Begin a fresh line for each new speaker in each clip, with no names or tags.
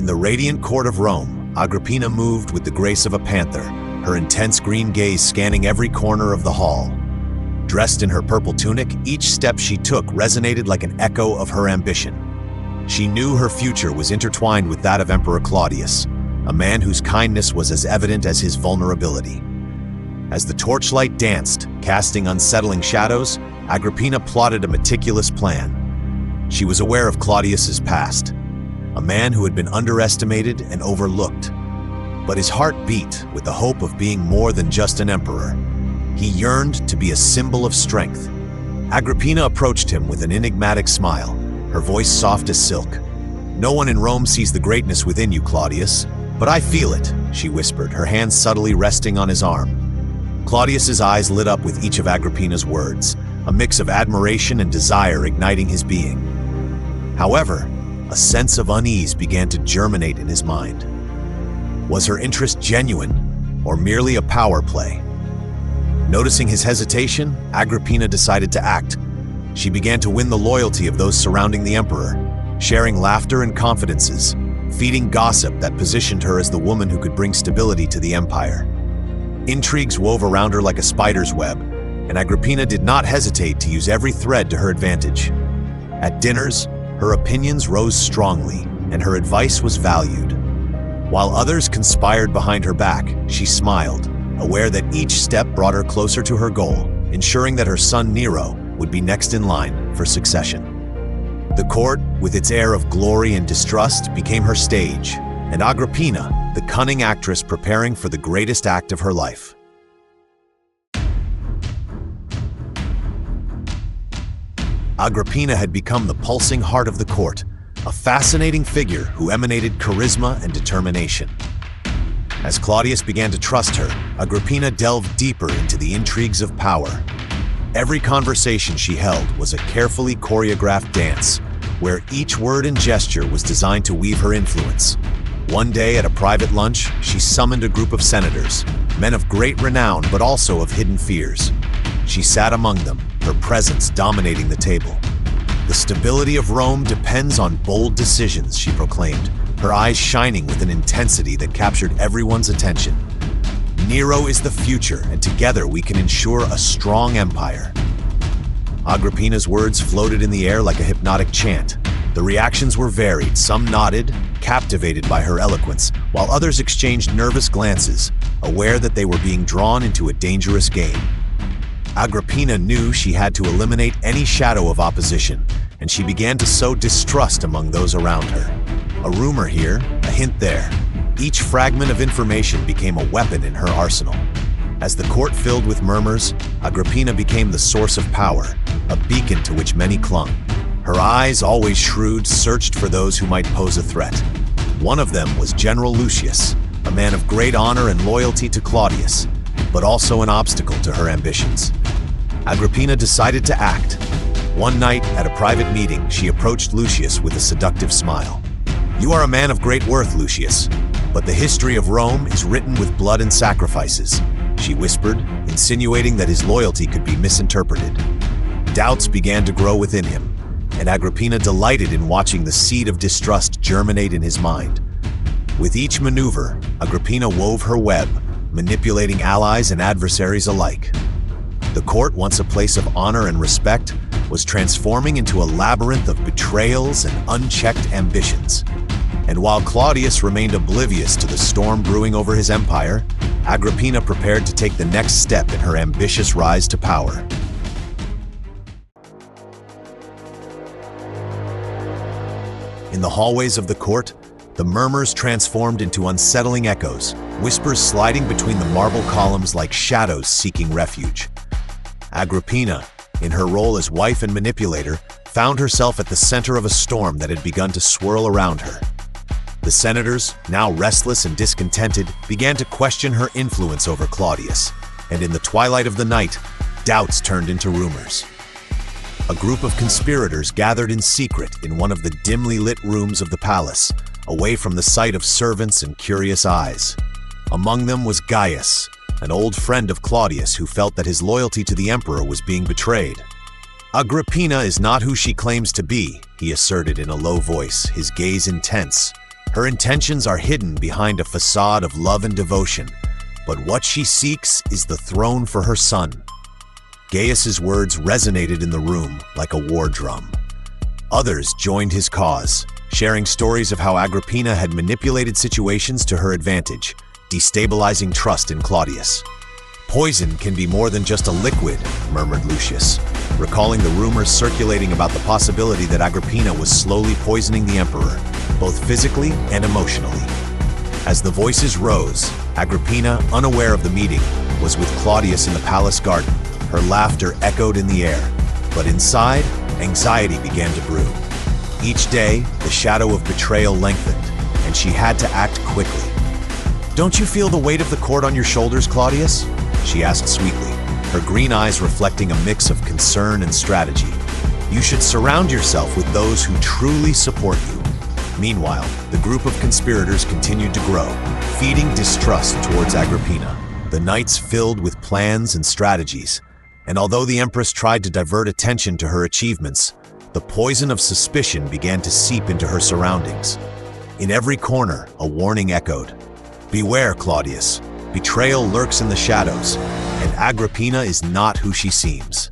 In the radiant court of Rome, Agrippina moved with the grace of a panther, her intense green gaze scanning every corner of the hall. Dressed in her purple tunic, each step she took resonated like an echo of her ambition. She knew her future was intertwined with that of Emperor Claudius, a man whose kindness was as evident as his vulnerability. As the torchlight danced, casting unsettling shadows, Agrippina plotted a meticulous plan. She was aware of Claudius's past, a man who had been underestimated and overlooked. But his heart beat with the hope of being more than just an emperor. He yearned to be a symbol of strength. Agrippina approached him with an enigmatic smile, her voice soft as silk. "No one in Rome sees the greatness within you, Claudius, but I feel it," she whispered, her hands subtly resting on his arm. Claudius's eyes lit up with each of Agrippina's words, a mix of admiration and desire igniting his being. However, a sense of unease began to germinate in his mind. Was her interest genuine, or merely a power play? Noticing his hesitation, Agrippina decided to act. She began to win the loyalty of those surrounding the emperor, sharing laughter and confidences, feeding gossip that positioned her as the woman who could bring stability to the empire. Intrigues wove around her like a spider's web, and Agrippina did not hesitate to use every thread to her advantage. At dinners, her opinions rose strongly, and her advice was valued. While others conspired behind her back, she smiled, aware that each step brought her closer to her goal, ensuring that her son Nero would be next in line for succession. The court, with its air of glory and distrust, became her stage, and Agrippina, the cunning actress preparing for the greatest act of her life. Agrippina had become the pulsing heart of the court, a fascinating figure who emanated charisma and determination. As Claudius began to trust her, Agrippina delved deeper into the intrigues of power. Every conversation she held was a carefully choreographed dance, where each word and gesture was designed to weave her influence. One day at a private lunch, she summoned a group of senators, men of great renown but also of hidden fears. She sat among them, her presence dominating the table. "The stability of Rome depends on bold decisions," she proclaimed, her eyes shining with an intensity that captured everyone's attention. "Nero is the future, and together we can ensure a strong empire." Agrippina's words floated in the air like a hypnotic chant. The reactions were varied. Some nodded, captivated by her eloquence, while others exchanged nervous glances, aware that they were being drawn into a dangerous game. Agrippina knew she had to eliminate any shadow of opposition, and she began to sow distrust among those around her. A rumor here, a hint there. Each fragment of information became a weapon in her arsenal. As the court filled with murmurs, Agrippina became the source of power, a beacon to which many clung. Her eyes, always shrewd, searched for those who might pose a threat. One of them was General Lucius, a man of great honor and loyalty to Claudius, but also an obstacle to her ambitions. Agrippina decided to act. One night, at a private meeting, she approached Lucius with a seductive smile. "You are a man of great worth, Lucius, but the history of Rome is written with blood and sacrifices," she whispered, insinuating that his loyalty could be misinterpreted. Doubts began to grow within him, and Agrippina delighted in watching the seed of distrust germinate in his mind. With each maneuver, Agrippina wove her web, manipulating allies and adversaries alike. The court, once a place of honor and respect, was transforming into a labyrinth of betrayals and unchecked ambitions. And while Claudius remained oblivious to the storm brewing over his empire, Agrippina prepared to take the next step in her ambitious rise to power. In the hallways of the court, the murmurs transformed into unsettling echoes, whispers sliding between the marble columns like shadows seeking refuge. Agrippina, in her role as wife and manipulator, found herself at the center of a storm that had begun to swirl around her. The senators, now restless and discontented, began to question her influence over Claudius, and in the twilight of the night, doubts turned into rumors. A group of conspirators gathered in secret in one of the dimly lit rooms of the palace, away from the sight of servants and curious eyes. Among them was Gaius, an old friend of Claudius who felt that his loyalty to the emperor was being betrayed. "Agrippina is not who she claims to be," he asserted in a low voice, his gaze intense. Her intentions are hidden behind a facade of love and devotion, but what she seeks is the throne for her son. Gaius's words resonated in the room like a war drum. Others joined his cause, sharing stories of how Agrippina had manipulated situations to her advantage, destabilizing trust in Claudius. "Poison can be more than just a liquid," murmured Lucius, recalling the rumors circulating about the possibility that Agrippina was slowly poisoning the emperor, both physically and emotionally. As the voices rose, Agrippina, unaware of the meeting, was with Claudius in the palace garden. Her laughter echoed in the air, but inside, anxiety began to brew. Each day, the shadow of betrayal lengthened, and she had to act quickly. "Don't you feel the weight of the court on your shoulders, Claudius?" she asked sweetly, her green eyes reflecting a mix of concern and strategy. "You should surround yourself with those who truly support you." Meanwhile, the group of conspirators continued to grow, feeding distrust towards Agrippina. The nights filled with plans and strategies, and although the empress tried to divert attention to her achievements, the poison of suspicion began to seep into her surroundings. In every corner, a warning echoed. "Beware, Claudius. Betrayal lurks in the shadows, and Agrippina is not who she seems."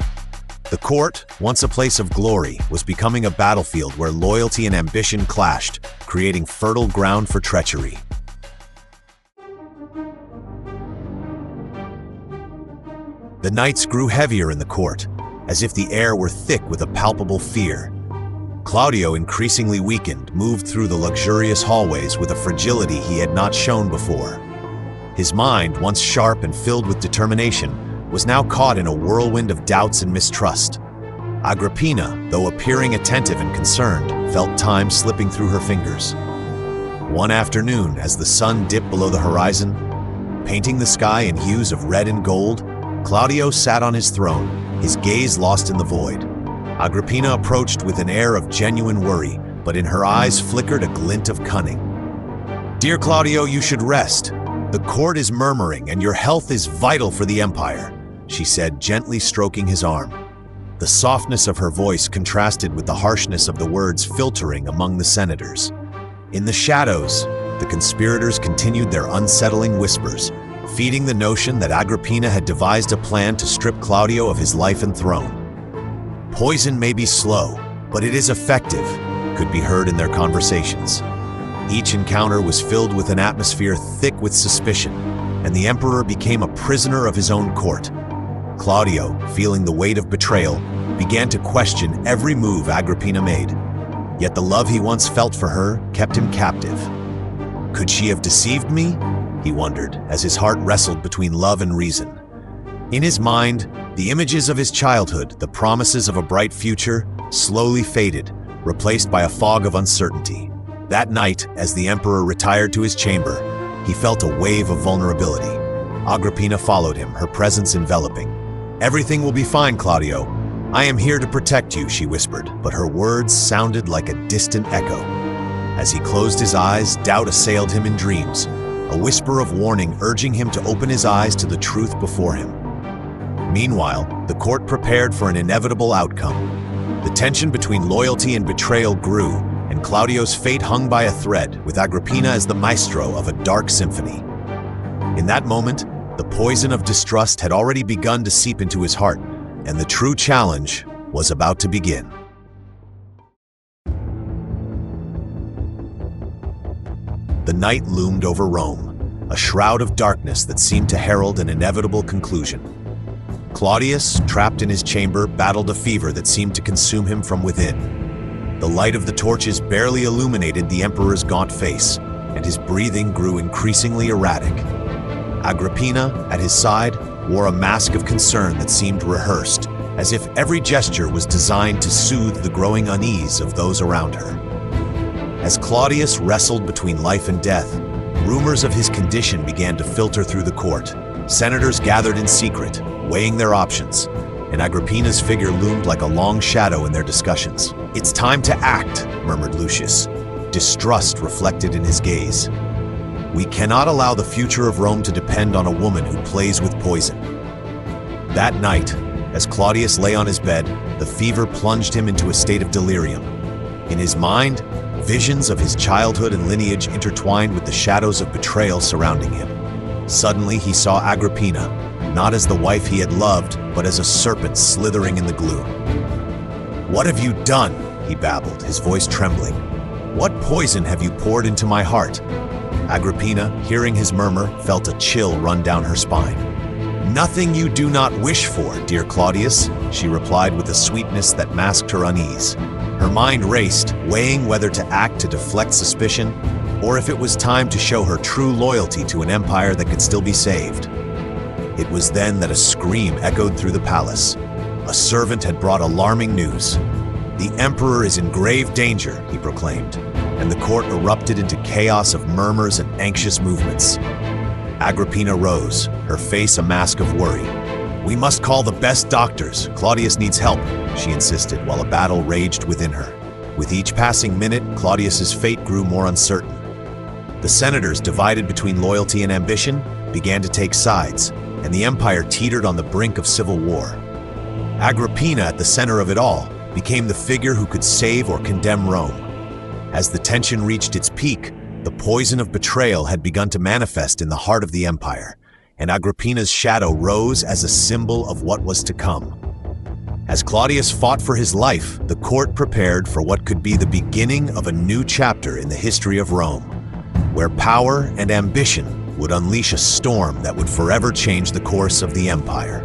The court, once a place of glory, was becoming a battlefield where loyalty and ambition clashed, creating fertile ground for treachery. The nights grew heavier in the court, as if the air were thick with a palpable fear. Claudio, increasingly weakened, moved through the luxurious hallways with a fragility he had not shown before. His mind, once sharp and filled with determination, was now caught in a whirlwind of doubts and mistrust. Agrippina, though appearing attentive and concerned, felt time slipping through her fingers. One afternoon, as the sun dipped below the horizon, painting the sky in hues of red and gold, Claudio sat on his throne, his gaze lost in the void. Agrippina approached with an air of genuine worry, but in her eyes flickered a glint of cunning. "Dear Claudio, you should rest. The court is murmuring, and your health is vital for the empire," she said, gently stroking his arm. The softness of her voice contrasted with the harshness of the words filtering among the senators. In the shadows, the conspirators continued their unsettling whispers, feeding the notion that Agrippina had devised a plan to strip Claudio of his life and throne. "Poison may be slow, but it is effective," could be heard in their conversations. Each encounter was filled with an atmosphere thick with suspicion, and the emperor became a prisoner of his own court. Claudio, feeling the weight of betrayal, began to question every move Agrippina made. Yet the love he once felt for her kept him captive. Could she have deceived me? He wondered, as his heart wrestled between love and reason. In his mind, the images of his childhood, the promises of a bright future, slowly faded, replaced by a fog of uncertainty. That night, as the emperor retired to his chamber, he felt a wave of vulnerability. Agrippina followed him, her presence enveloping. "Everything will be fine, Claudio. I am here to protect you," she whispered, but her words sounded like a distant echo. As he closed his eyes, doubt assailed him in dreams, a whisper of warning urging him to open his eyes to the truth before him. Meanwhile, the court prepared for an inevitable outcome. The tension between loyalty and betrayal grew, and Claudio's fate hung by a thread, with Agrippina as the maestro of a dark symphony. In that moment, the poison of distrust had already begun to seep into his heart, and the true challenge was about to begin. The night loomed over Rome, a shroud of darkness that seemed to herald an inevitable conclusion. Claudius, trapped in his chamber, battled a fever that seemed to consume him from within. The light of the torches barely illuminated the emperor's gaunt face, and his breathing grew increasingly erratic. Agrippina, at his side, wore a mask of concern that seemed rehearsed, as if every gesture was designed to soothe the growing unease of those around her. As Claudius wrestled between life and death, rumors of his condition began to filter through the court. Senators gathered in secret, weighing their options, and Agrippina's figure loomed like a long shadow in their discussions. "It's time to act," murmured Lucius, distrust reflected in his gaze. "We cannot allow the future of Rome to depend on a woman who plays with poison." That night, as Claudius lay on his bed, the fever plunged him into a state of delirium. In his mind, Visions of his childhood and lineage intertwined with the shadows of betrayal surrounding him. Suddenly, he saw Agrippina, not as the wife he had loved, but as a serpent slithering in the glue. "What have you done?" he babbled, his voice trembling. "What poison have you poured into my heart?" Agrippina, hearing his murmur, felt a chill run down her spine. "Nothing you do not wish for, dear Claudius," she replied with a sweetness that masked her unease. Her mind raced, weighing whether to act to deflect suspicion, or if it was time to show her true loyalty to an empire that could still be saved. It was then that a scream echoed through the palace. A servant had brought alarming news. "The emperor is in grave danger," he proclaimed, and the court erupted into chaos of murmurs and anxious movements. Agrippina rose, her face a mask of worry. "We must call the best doctors. Claudius needs help," she insisted, while a battle raged within her. With each passing minute, Claudius's fate grew more uncertain. The senators, divided between loyalty and ambition, began to take sides, and the empire teetered on the brink of civil war. Agrippina, at the center of it all, became the figure who could save or condemn Rome. As the tension reached its peak, the poison of betrayal had begun to manifest in the heart of the empire, and Agrippina's shadow rose as a symbol of what was to come. As Claudius fought for his life, the court prepared for what could be the beginning of a new chapter in the history of Rome, where power and ambition would unleash a storm that would forever change the course of the empire.